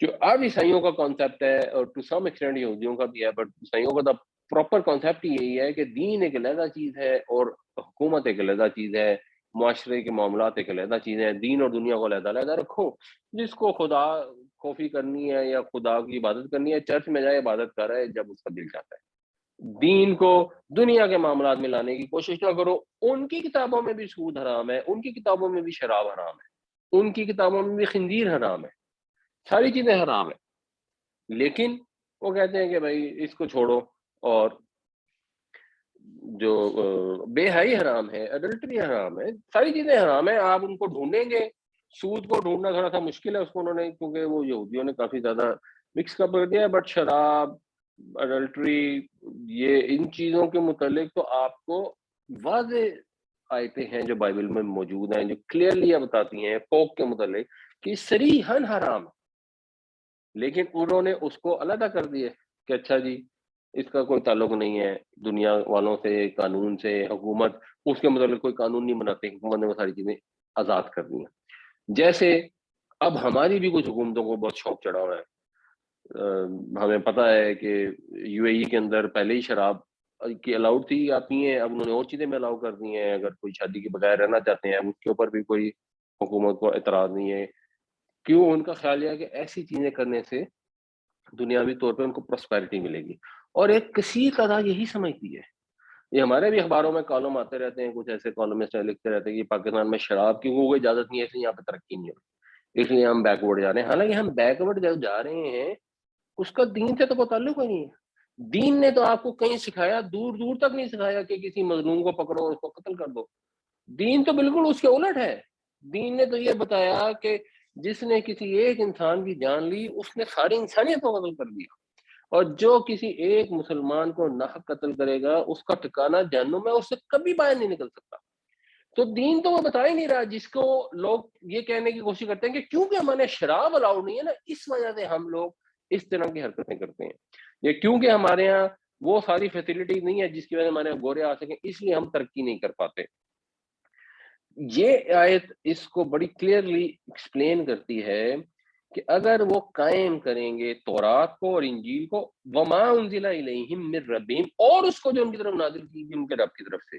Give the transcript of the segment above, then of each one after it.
جو اب عیسائیوں کا کانسیپٹ ہے اور ٹو سم ایکسٹینٹ یہودیوں کا بھی ہے، بٹ عیسائیوں کا پراپر کانسیپٹ یہی ہے کہ دین ایک علیحدہ چیز ہے اور حکومت ایک علیحدہ چیز ہے، معاشرے کے معاملات ایک علیحدہ چیز ہے، دین اور دنیا کو علیحدہ علیحدہ رکھو۔ جس کو خدا خوفی کرنی ہے یا خدا کی عبادت کرنی ہے، چرچ میں جائے عبادت کر رہا ہے جب اس کا دل چاہتا ہے۔ دین کو دنیا کے معاملات میں لانے کی کوشش نہ کرو۔ ان کی کتابوں میں بھی سود حرام ہے، ان کی کتابوں میں بھی شراب حرام ہے، ان کی کتابوں میں بھی خنزیر حرام ہے، ساری چیزیں حرام ہیں، لیکن وہ کہتے ہیں کہ بھائی اس کو چھوڑو۔ اور جو بے حیائی حرام ہے، اڈلٹری حرام ہے، ساری چیزیں حرام ہیں۔ آپ ان کو ڈھونڈیں گے، سود کو ڈھونڈنا تھوڑا سا مشکل ہے، اس کو انہوں نے کیونکہ وہ یہودیوں نے کافی زیادہ مکس کر دیا ہے، بٹ شراب، اڈلٹری، یہ ان چیزوں کے متعلق تو آپ کو واضح آیتیں ہیں جو بائبل میں موجود ہیں، جو کلیئرلی بتاتی ہیں کوک کے متعلق کہ صریحاً حرام ہے، لیکن انہوں نے اس کو علیحدہ کر دیے کہ اچھا جی اس کا کوئی تعلق نہیں ہے دنیا والوں سے، قانون سے، حکومت اس کے متعلق کوئی قانون نہیں بناتے، حکومت نے وہ ساری چیزیں آزاد کر دی ہیں۔ جیسے اب ہماری بھی کچھ حکومتوں کو بہت شوق چڑھا ہوا ہے۔ ہمیں پتہ ہے کہ یو اے ای کے اندر پہلے ہی شراب کی الاؤڈ تھی، آپ پیئیں، اب انہوں نے اور چیزیں میں الاؤ کر دی ہیں۔ اگر کوئی شادی کے بغیر رہنا چاہتے ہیں اس کے اوپر بھی کوئی حکومت کو اعتراض نہیں ہے، کیوں؟ ان کا خیال یہ ہے کہ ایسی چیزیں کرنے سے دنیاوی طور پہ ان کو پراسپیرٹی ملے گی، اور ایک کثیر تعداد یہی سمجھتی ہے۔ یہ ہمارے بھی اخباروں میں کالم آتے رہتے ہیں، کچھ ایسے کالمسٹ لکھتے رہتے ہیں کہ پاکستان میں شراب کی کوئی اجازت نہیں ہے، اس لیے یہاں پہ ترقی نہیں ہوئی، اس لیے ہم بیکورڈ جا رہے ہیں۔ حالانکہ ہم بیکورڈ جب جا رہے ہیں اس کا دین سے تو کوئی تعلق ہی نہیں ہے۔ دین نے تو آپ کو کہیں سکھایا، دور دور تک نہیں سکھایا کہ کسی مظلوم کو پکڑو اور اس کو قتل کر دو۔ دین تو بالکل اس کے الٹ ہے۔ دین نے تو یہ بتایا کہ جس نے کسی ایک انسان کی جان لی اس نے ساری انسانیت کو قتل کر دیا، اور جو کسی ایک مسلمان کو ناحق قتل کرے گا اس کا ٹھکانہ جہنم ہے، اس سے کبھی باہر نہیں نکل سکتا۔ تو دین تو وہ بتا ہی نہیں رہا، جس کو لوگ یہ کہنے کی کوشش کرتے ہیں کہ کیونکہ ہمارے شراب الاؤڈ نہیں ہے نا، اس وجہ سے ہم لوگ اس طرح کی حرکتیں کرتے ہیں، یا کیونکہ ہمارے ہاں وہ ساری فیسلٹی نہیں ہے جس کی وجہ سے ہمارے گورے آ سکیں، اس لیے ہم ترقی نہیں کر پاتے۔ یہ آیت اس کو بڑی کلیئرلی ایکسپلین کرتی ہے کہ اگر وہ قائم کریں گے تورات کو اور انجیل کو، وما انزل الیہم من ربہم، اور اس کو جو ان کی طرف نازل کی گئی ان کے رب کی طرف سے۔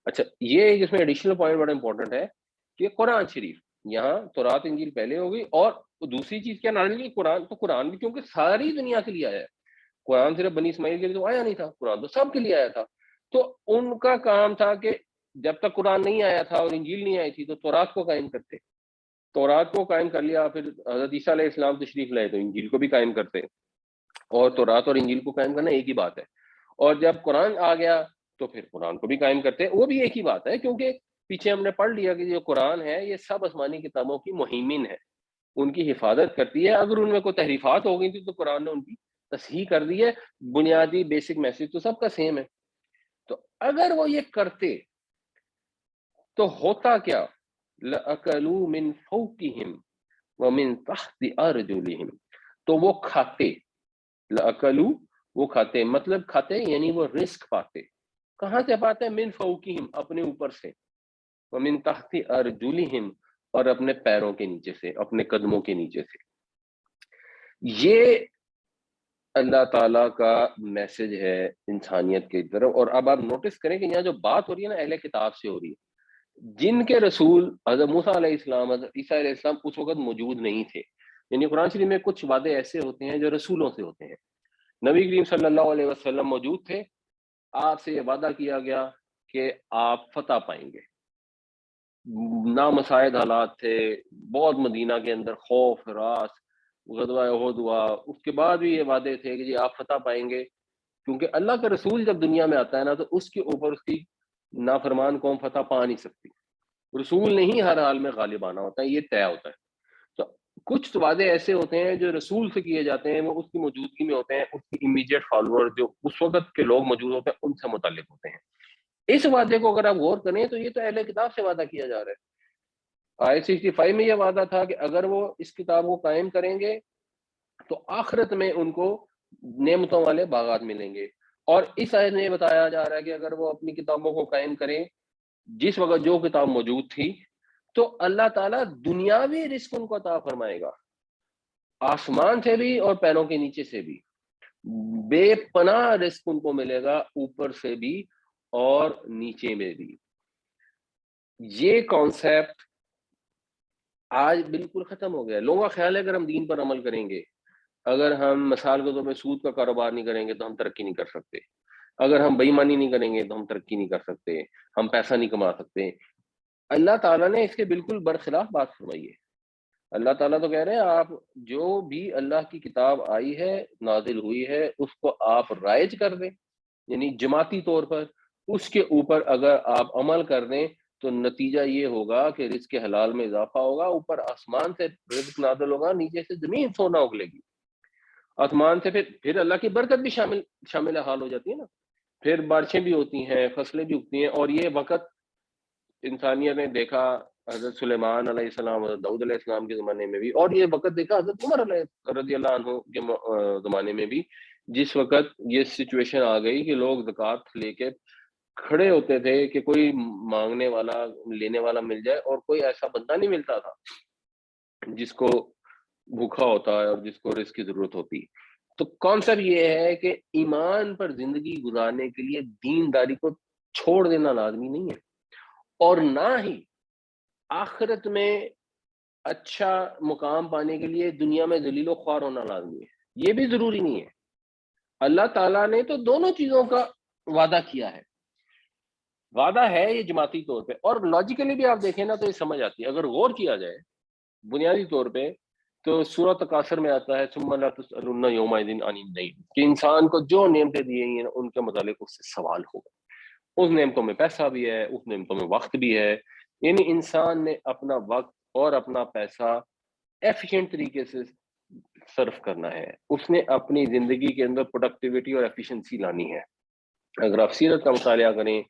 اچھا، یہ اس میں ایڈیشنل پوائنٹ بڑا امپورٹنٹ ہے کہ قرآن شریف، یہاں تورات انجیل پہلے ہوگی، اور دوسری چیز کیا نازل کی؟ قرآن۔ تو قرآن بھی کیونکہ ساری دنیا کے لیے آیا ہے، قرآن صرف بنی اسماعیل کے لیے تو آیا نہیں تھا، قرآن تو سب کے لیے آیا تھا۔ تو ان کا کام تھا کہ جب تک قرآن نہیں آیا تھا اور انجیل نہیں آئی تھی تو تورات کو قائم کرتے، تورات کو قائم کر لیا، پھر حضرت عیسیٰ علیہ السلام تشریف لائے تو انجیل کو بھی قائم کرتے، اور تورات اور انجیل کو قائم کرنا ایک ہی بات ہے۔ اور جب قرآن آ گیا تو پھر قرآن کو بھی قائم کرتے، وہ بھی ایک ہی بات ہے، کیونکہ پیچھے ہم نے پڑھ لیا کہ جو قرآن ہے یہ سب آسمانی کتابوں کی مہمن ہے، ان کی حفاظت کرتی ہے۔ اگر ان میں کوئی تحریفات ہو گئی تھی تو قرآن نے ان کی تصحیح کر دی ہے، بنیادی بیسک میسج تو سب کا سیم ہے۔ تو اگر وہ یہ کرتے تو ہوتا کیا؟ لَأَكَلُوا مِن فَوْقِهِمْ وَمِن تَحْتِ أَرْجُلِهِمْ، تو وہ کھاتے، لَأَكَلُوا وہ کھاتے، مطلب کھاتے یعنی وہ رزق پاتے، کہاں سے پاتے؟ من فوقہم اپنے اوپر سے، ومن تحت ارجلہم اور اپنے پیروں کے نیچے سے، اپنے قدموں کے نیچے سے۔ یہ اللہ تعالیٰ کا میسج ہے انسانیت کی طرف۔ اور اب آپ نوٹس کریں کہ یہاں جو بات ہو رہی ہے نا اہل کتاب سے ہو رہی ہے، جن کے رسول حضرت موسیٰ علیہ السلام، حضرت عیسیٰ علیہ السلام اس وقت موجود نہیں تھے، یعنی قرآن شریف میں کچھ وعدے ایسے ہوتے ہیں جو رسولوں سے ہوتے ہیں۔ نبی کریم صلی اللہ علیہ وسلم موجود تھے، آپ سے یہ وعدہ کیا گیا کہ آپ فتح پائیں گے، نامساعد حالات تھے، بہت مدینہ کے اندر خوف ہراس، غزوہ احد ہوا، اس کے بعد بھی یہ وعدے تھے کہ جی آپ فتح پائیں گے، کیونکہ اللہ کا رسول جب دنیا میں آتا ہے نا تو اس کے اوپر اس کی نافرمان قوم فتح پا نہیں سکتی، رسول نے ہی ہر حال میں غالب آنا ہوتا ہے، یہ طے ہوتا ہے۔ تو کچھ وعدے ایسے ہوتے ہیں جو رسول سے کیے جاتے ہیں، وہ اس کی موجودگی میں ہوتے ہیں، اس کی امیڈیٹ فالوور جو اس وقت کے لوگ موجود ہوتے ہیں ان سے متعلق ہوتے ہیں۔ اس وعدے کو اگر آپ غور کریں تو یہ تو اہل کتاب سے وعدہ کیا جا رہا ہے۔ آیت 65 میں یہ وعدہ تھا کہ اگر وہ اس کتاب کو قائم کریں گے تو آخرت میں ان کو نعمتوں والے باغات ملیں گے، اور اس آیت میں یہ بتایا جا رہا ہے کہ اگر وہ اپنی کتابوں کو قائم کریں جس وقت جو کتاب موجود تھی، تو اللہ تعالیٰ دنیاوی رزق ان کو عطا فرمائے گا، آسمان سے بھی اور پیروں کے نیچے سے بھی بے پناہ رزق ان کو ملے گا، اوپر سے بھی اور نیچے میں بھی۔ یہ کانسیپٹ آج بالکل ختم ہو گیا۔ لوگوں کا خیال ہے اگر ہم دین پر عمل کریں گے، اگر ہم مثال کے طور پہ سود کا کاروبار نہیں کریں گے تو ہم ترقی نہیں کر سکتے، اگر ہم بے ایمانی نہیں کریں گے تو ہم ترقی نہیں کر سکتے، ہم پیسہ نہیں کما سکتے۔ اللہ تعالیٰ نے اس کے بالکل برخلاف بات فرمائی ہے۔ اللہ تعالیٰ تو کہہ رہے ہیں آپ جو بھی اللہ کی کتاب آئی ہے، نازل ہوئی ہے، اس کو آپ رائج کر دیں، یعنی جماعتی طور پر اس کے اوپر اگر آپ عمل کر دیں تو نتیجہ یہ ہوگا کہ رزق حلال میں اضافہ ہوگا، اوپر آسمان سے رزق نازل ہوگا، نیچے سے زمین سونا اگلے گی، آسمان سے پھر اللہ کی برکت بھی شامل حال ہو جاتی ہے نا، پھر بارشیں بھی ہوتی ہیں، فصلیں بھی اگتی ہیں۔ اور یہ وقت انسانیت نے دیکھا حضرت سلیمان علیہ السلام، حضرت داؤد علیہ السلام کے زمانے میں بھی، اور یہ وقت دیکھا حضرت عمر علیہ رضی اللہ عنہ کے زمانے میں بھی، جس وقت یہ سچویشن آ گئی کہ لوگ زکوٰۃ لے کے کھڑے ہوتے تھے کہ کوئی مانگنے والا لینے والا مل جائے، اور کوئی ایسا بندہ نہیں ملتا تھا جس کو بھوکا ہوتا ہے اور جس کو رزق کی ضرورت ہوتی۔ تو کانسیپٹ یہ ہے کہ ایمان پر زندگی گزارنے کے لیے دینداری کو چھوڑ دینا لازمی نہیں ہے، اور نہ ہی آخرت میں اچھا مقام پانے کے لیے دنیا میں ذلیل و خوار ہونا لازمی ہے، یہ بھی ضروری نہیں ہے۔ اللہ تعالیٰ نے تو دونوں چیزوں کا وعدہ کیا ہے، وعدہ ہے یہ جماعتی طور پہ، اور لاجیکلی بھی آپ دیکھیں نا تو یہ سمجھ آتی ہے اگر غور کیا جائے بنیادی طور پہ۔ تو سورہ تکاثر میں آتا ہے ثم لا تسألن یومئذ عن النعیم، کہ انسان کو جو نعمتیں دی گئی ہیں ان کے متعلق اس سے سوال ہوگا۔ اس نعمتوں میں پیسہ بھی ہے، اس نعمتوں میں وقت بھی ہے، یعنی انسان نے اپنا وقت اور اپنا پیسہ ایفیشینٹ طریقے سے صرف کرنا ہے، اس نے اپنی زندگی کے اندر پروڈکٹیوٹی اور ایفیشنسی لانی ہے۔ اگر آپ سیرت کا مطالعہ کریں،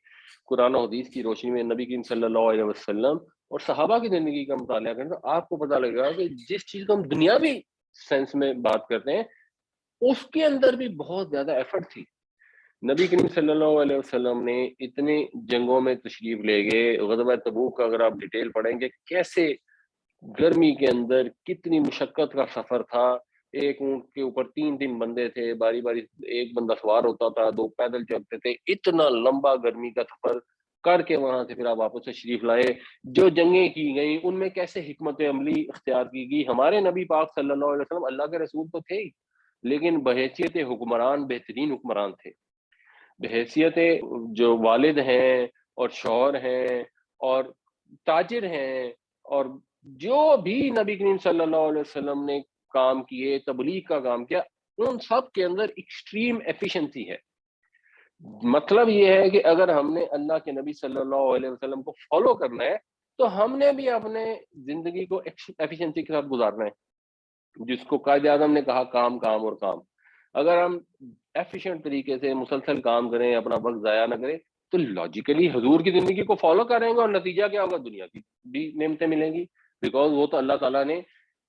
قرآن و حدیث کی روشنی میں نبی کریم صلی اللہ علیہ وسلم اور صحابہ کی زندگی کا مطالعہ کریں، تو آپ کو پتہ لگے گا کہ جس چیز کو ہم دنیاوی سینس میں بات کرتے ہیں اس کے اندر بھی بہت زیادہ ایفرٹ تھی۔ نبی کریم صلی اللہ علیہ وسلم نے اتنے جنگوں میں تشریف لے گئے، غزوہ تبوک کا اگر آپ ڈیٹیل پڑھیں گے کیسے گرمی کے اندر کتنی مشقت کا سفر تھا، ایک اونٹ کے اوپر تین تین بندے تھے، باری باری ایک بندہ سوار ہوتا تھا، دو پیدل چلتے تھے، اتنا لمبا گرمی کا سفر کر کے وہاں سے پھر آپ واپس تشریف لائے۔ جو جنگیں کی گئیں ان میں کیسے حکمت عملی اختیار کی گئی۔ ہمارے نبی پاک صلی اللہ علیہ وسلم اللہ کے رسول تو تھے ہی، لیکن بحیثیت حکمران بہترین حکمران تھے، بحیثیت جو والد ہیں اور شوہر ہیں اور تاجر ہیں، اور جو بھی نبی کریم صلی اللہ علیہ وسلم نے کام کیے، تبلیغ کا کام کیا، ان سب کے اندر ایکسٹریم ایفیشنسی ہے۔ مطلب یہ ہے کہ اگر ہم نے اللہ کے نبی صلی اللہ علیہ وسلم کو فالو کرنا ہے تو ہم نے بھی اپنے زندگی کو ایفیشنسی کے ساتھ گزارنا ہے، جس کو قائد اعظم نے کہا کام کام اور کام۔ اگر ہم ایفیشینٹ طریقے سے مسلسل کام کریں، اپنا وقت ضائع نہ کریں، تو لاجیکلی حضور کی زندگی کو فالو کریں گے، اور نتیجہ کیا ہوگا؟ دنیا کی بھی نعمتیں ملیں گی، بیکاز وہ تو اللہ تعالیٰ نے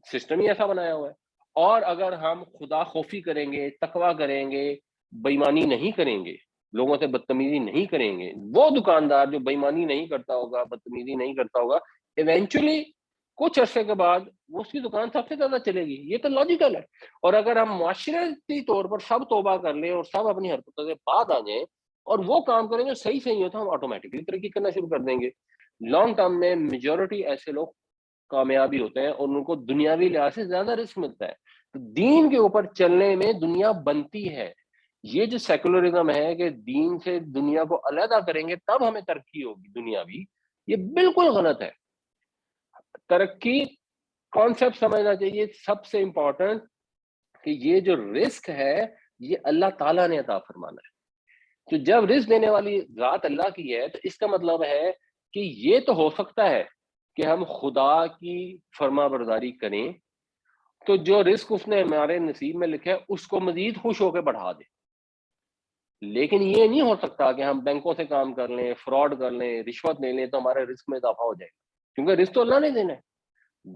سسٹم ہی ایسا بنایا ہوا ہے۔ اور اگر ہم خدا خوفی کریں گے، تقویٰ کریں گے، بےایمانی نہیں کریں گے، لوگوں سے بدتمیزی نہیں کریں گے، وہ دکاندار جو بےایمانی نہیں کرتا ہوگا، بدتمیزی نہیں کرتا ہوگا، ایونچولی کچھ عرصے کے بعد وہ اس کی دکان سب سے زیادہ چلے گی، یہ تو لاجیکل ہے۔ اور اگر ہم معاشرتی طور پر سب توبہ کر لیں اور سب اپنی حرکتوں سے بعد آ جائیں اور وہ کام کریں جو صحیح صحیح ہوتا ہے، ہم آٹومیٹکلی ترقی کرنا شروع کر دیں گے۔ لانگ ٹرم میں میجورٹی ایسے لوگ کامیابی ہوتے ہیں اور ان کو دنیاوی لحاظ سے زیادہ رزق ملتا ہے۔ تو دین کے اوپر چلنے میں دنیا بنتی ہے۔ یہ جو سیکولرزم ہے کہ دین سے دنیا کو علیحدہ کریں گے تب ہمیں ترقی ہوگی دنیاوی، یہ بالکل غلط ہے۔ ترقی کانسیپٹ سمجھنا چاہیے سب سے امپورٹنٹ، کہ یہ جو رزق ہے یہ اللہ تعالیٰ نے عطا فرمانا ہے۔ تو جب رزق دینے والی ذات اللہ کی ہے تو اس کا مطلب ہے کہ یہ تو ہو سکتا ہے کہ ہم خدا کی فرما برداری کریں تو جو رزق اس نے ہمارے نصیب میں لکھا ہے اس کو مزید خوش ہو کے بڑھا دے، لیکن یہ نہیں ہو سکتا کہ ہم بینکوں سے کام کر لیں، فراڈ کر لیں، رشوت لے لیں تو ہمارے رزق میں اضافہ ہو جائے گا، کیونکہ رزق تو اللہ نے دینا ہے،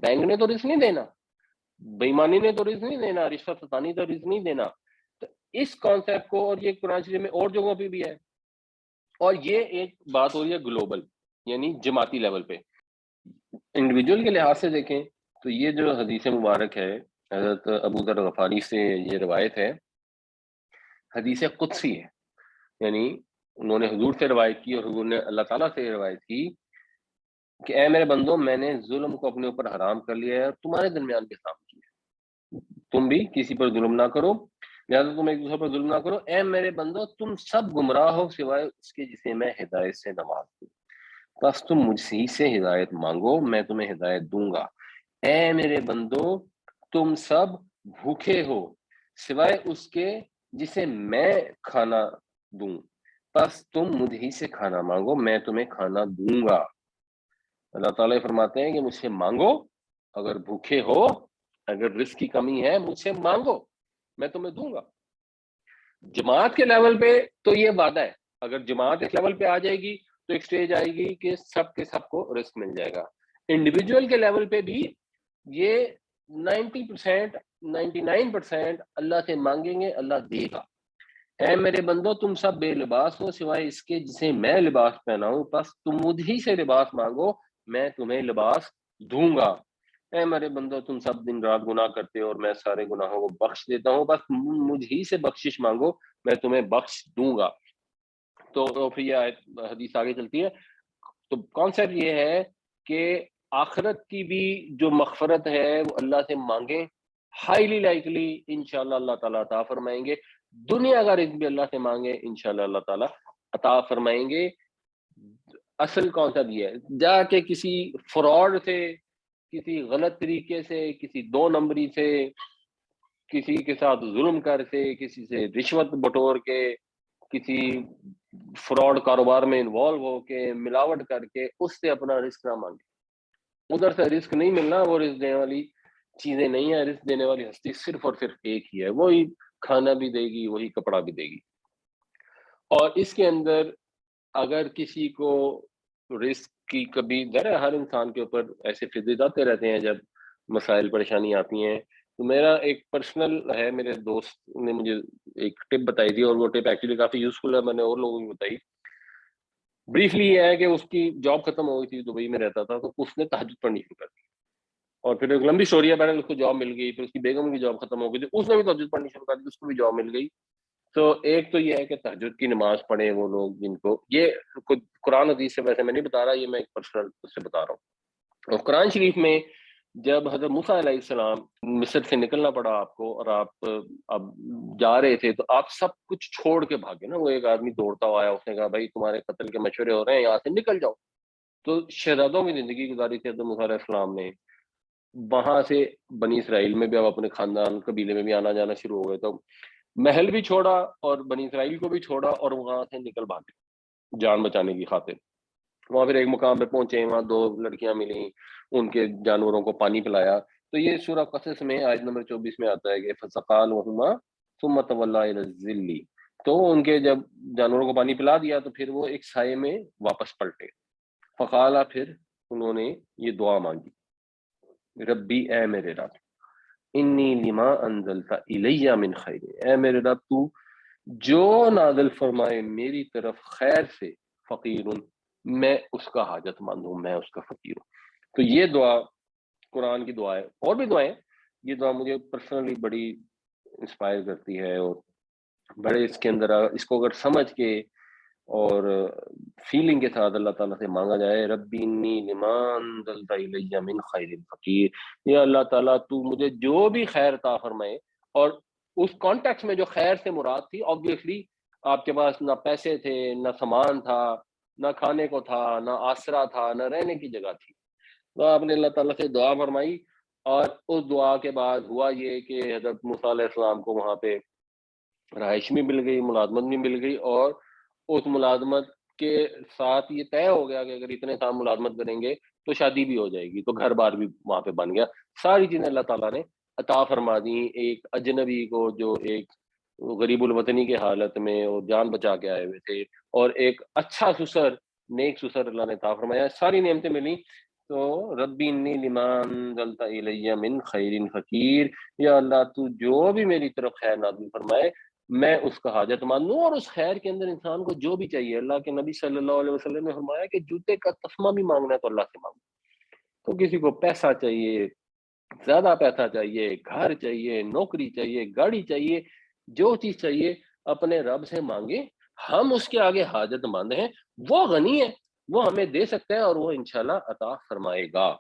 بینک نے تو رزق نہیں دینا، بےایمانی نے تو رزق نہیں دینا، رشوت ستانی تو رزق نہیں دینا۔ تو اس کانسیپٹ کو، اور یہ قرآن شریف میں اور جگہوں پہ بھی ہے، اور یہ ایک بات ہو رہی ہے گلوبل، یعنی جماعتی لیول پہ۔ انڈیویجول کے لحاظ سے دیکھیں تو یہ جو حدیث مبارک ہے حضرت ابو ذر غفاری سے یہ روایت ہے، حدیث قدسی ہے، یعنی انہوں نے حضور سے روایت کی اور حضور نے اللہ تعالیٰ سے روایت کی کہ اے میرے بندو، میں نے ظلم کو اپنے اوپر حرام کر لیا ہے اور تمہارے درمیان بھی حرام کیا ہے، تم بھی کسی پر ظلم نہ کرو، لہٰذا تم ایک دوسرے پر ظلم نہ کرو، اے میرے بندو تم سب گمراہ ہو سوائے اس کے جسے میں ہدایت سے نواز دوں، بس تم مجھ سے ہدایت مانگو، میں تمہیں ہدایت دوں گا، اے میرے بندو تم سب بھوکے ہو سوائے اس کے جسے میں کھانا دوں، بس تم مجھ ہی سے کھانا مانگو، میں تمہیں کھانا دوں گا۔ اللہ تعالیٰ فرماتے ہیں کہ مجھ سے مانگو، اگر بھوکے ہو، اگر رزق کی کمی ہے مجھ سے مانگو، میں تمہیں دوں گا۔ جماعت کے لیول پہ تو یہ وعدہ ہے، اگر جماعت اس لیول پہ آ جائے گی تو ایک سٹیج آئے گی کہ سب کے سب کو رزق مل جائے گا۔ انڈیویجول کے لیول پہ بھی یہ 90%، 99% اللہ سے مانگیں گے، اللہ دے گا۔ اے میرے بندو تم سب بے لباس ہو سوائے اس کے جسے میں لباس پہناؤں، بس تم مجھ ہی سے لباس مانگو، میں تمہیں لباس دوں گا۔ اے میرے بندو تم سب دن رات گناہ کرتے ہو اور میں سارے گناہوں کو بخش دیتا ہوں، بس مجھ ہی سے بخشش مانگو، میں تمہیں بخش دوں گا۔ تو پھر یہ حدیث آگے چلتی ہے۔ تو کانسیپٹ یہ ہے کہ آخرت کی بھی جو مغفرت ہے وہ اللہ سے مانگیں، ہائیلی لائکلی انشاءاللہ اللہ تعالیٰ عطا فرمائیں گے۔ دنیا کا رزق بھی اللہ سے مانگے، انشاءاللہ اللہ تعالیٰ عطا فرمائیں گے۔ اصل کانسیپٹ یہ ہے، جا کے کسی فراڈ سے، کسی غلط طریقے سے، کسی دو نمبری سے، کسی کے ساتھ ظلم کر کے، کسی سے رشوت بٹور کے، کسی فراڈ کاروبار میں انوالو ہو کے، ملاوٹ کر کے اس سے اپنا رزق نہ مانگے۔ ادھر سے رزق نہیں ملنا، وہ رزق دینے والی چیزیں نہیں ہے، رزق دینے والی ہستی صرف اور صرف ایک ہی ہے، وہی کھانا بھی دے گی، وہی کپڑا بھی دے گی۔ اور اس کے اندر اگر کسی کو رزق کی کبھی ذرا، ہر انسان کے اوپر ایسے فضے آتے رہتے ہیں جب مسائل پریشانی آتی ہیں، تو میرا ایک پرسنل ہے، میرے دوست نے مجھے ایک ٹپ بتائی تھی اور وہ ٹپ ایکچولی کافی یوزفل ہے، میں نے اور لوگوں کو بتائی۔ بریفلی یہ ہے کہ اس کی جاب ختم ہو گئی تھی، دبئی میں رہتا تھا، تو اس نے تہجد پڑھنی شروع کر دی، اور پھر ایک لمبی اسٹوری ہے، بہرحال اس کو جاب مل گئی، پھر اس کی بیگم کی جاب ختم ہو گئی تھی، اس نے بھی تہجد پڑھنی شروع کر دی، اس کو بھی جاب مل گئی۔ تو ایک تو یہ ہے کہ تہجد کی نماز پڑھیں وہ لوگ جن کو یہ قرآن حدیث سے ویسے میں نہیں بتا رہا، یہ میں ایک پرسنل اس سے بتا رہا ہوں۔ اور قرآن شریف میں جب حضرت موسیٰ علیہ السلام مصر سے نکلنا پڑا آپ کو، اور آپ اب جا رہے تھے، تو آپ سب کچھ چھوڑ کے بھاگے نا، وہ ایک آدمی دوڑتا ہوا آیا، اس نے کہا بھائی تمہارے قتل کے مشورے ہو رہے ہیں، یہاں سے نکل جاؤ۔ تو شہزادوں کی زندگی گزاری تھی حضرت موسیٰ علیہ السلام نے، وہاں سے بنی اسرائیل میں بھی اب اپنے خاندان قبیلے میں بھی آنا جانا شروع ہو گئے، تو محل بھی چھوڑا اور بنی اسرائیل کو بھی چھوڑا اور وہاں سے نکل بھاگے جان بچانے کی خاطر۔ وہاں پھر ایک مقام پہ پہنچے، وہاں دو لڑکیاں ملیں، ان کے جانوروں کو پانی پلایا۔ تو یہ سورہ قصص میں آیت نمبر 24 میں آتا ہے کہ فَسَقَىٰ لَهُمَا ثُمَّ تَوَلَّىٰ إِلَى الظِّلِّ، تو ان کے جب جانوروں کو پانی پلا دیا تو پھر وہ ایک سائے میں واپس پلٹے۔ فقالا، پھر انہوں نے یہ دعا مانگی، ربی اے میرے رب، انی لما انزلت الیہ من خیر، اے میرے رب تو جو نازل فرمائے میری طرف خیر سے، فقیر، میں اس کا حاجت مند ہوں، میں اس کا فقیر ہوں۔ تو یہ دعا قرآن کی دعا ہے، اور بھی دعائیں، یہ دعا مجھے پرسنلی بڑی انسپائر کرتی ہے، اور بڑے اس کے اندر اس کو اگر سمجھ کے اور فیلنگ کے ساتھ اللہ تعالیٰ سے مانگا جائے، ربی انی لما انزلت الیہ من خیر فقیر، یا اللہ تعالیٰ تو مجھے جو بھی خیر عطا فرمائے، اور اس کانٹیکس میں جو خیر سے مراد تھی، آبویسلی آپ کے پاس نہ پیسے تھے، نہ سامان تھا، نہ کھانے کو تھا، نہ آسرا تھا، نہ رہنے کی جگہ تھی، تو آپ نے اللہ تعالیٰ سے دعا فرمائی، اور اس دعا کے بعد ہوا یہ کہ حضرت موسیٰ علیہ السلام کو وہاں پہ رہائش بھی مل گئی، ملازمت بھی مل گئی، اور اس ملازمت کے ساتھ یہ طے ہو گیا کہ اگر اتنے سال ملازمت کریں گے تو شادی بھی ہو جائے گی، تو گھر بار بھی وہاں پہ بن گیا، ساری چیزیں اللہ تعالیٰ نے عطا فرما دی۔ ایک اجنبی کو جو ایک غریب الوطنی کی حالت میں اور جان بچا کے آئے ہوئے تھے، اور ایک اچھا سسر، نیک سسر اللہ نے عطا فرمایا، ساری نعمتیں ملی۔ تو ربی انی لما انزلت الیہ من خیر فقیر، یا اللہ تو جو بھی میری طرف خیر نازل فرمائے میں اس کا حاجت مند ہوں، اور اس خیر کے اندر انسان کو جو بھی چاہیے، اللہ کے نبی صلی اللہ علیہ وسلم نے فرمایا کہ جوتے کا تسمہ بھی مانگنا ہے تو اللہ سے مانگو، تو کسی کو پیسہ چاہیے، زیادہ پیسہ چاہیے، گھر چاہیے، نوکری چاہیے، گاڑی چاہیے، جو چیز چاہیے اپنے رب سے مانگے، ہم اس کے آگے حاجت مند ہیں، وہ غنی ہے، وہ ہمیں دے سکتا ہے اور وہ انشاءاللہ عطا فرمائے گا۔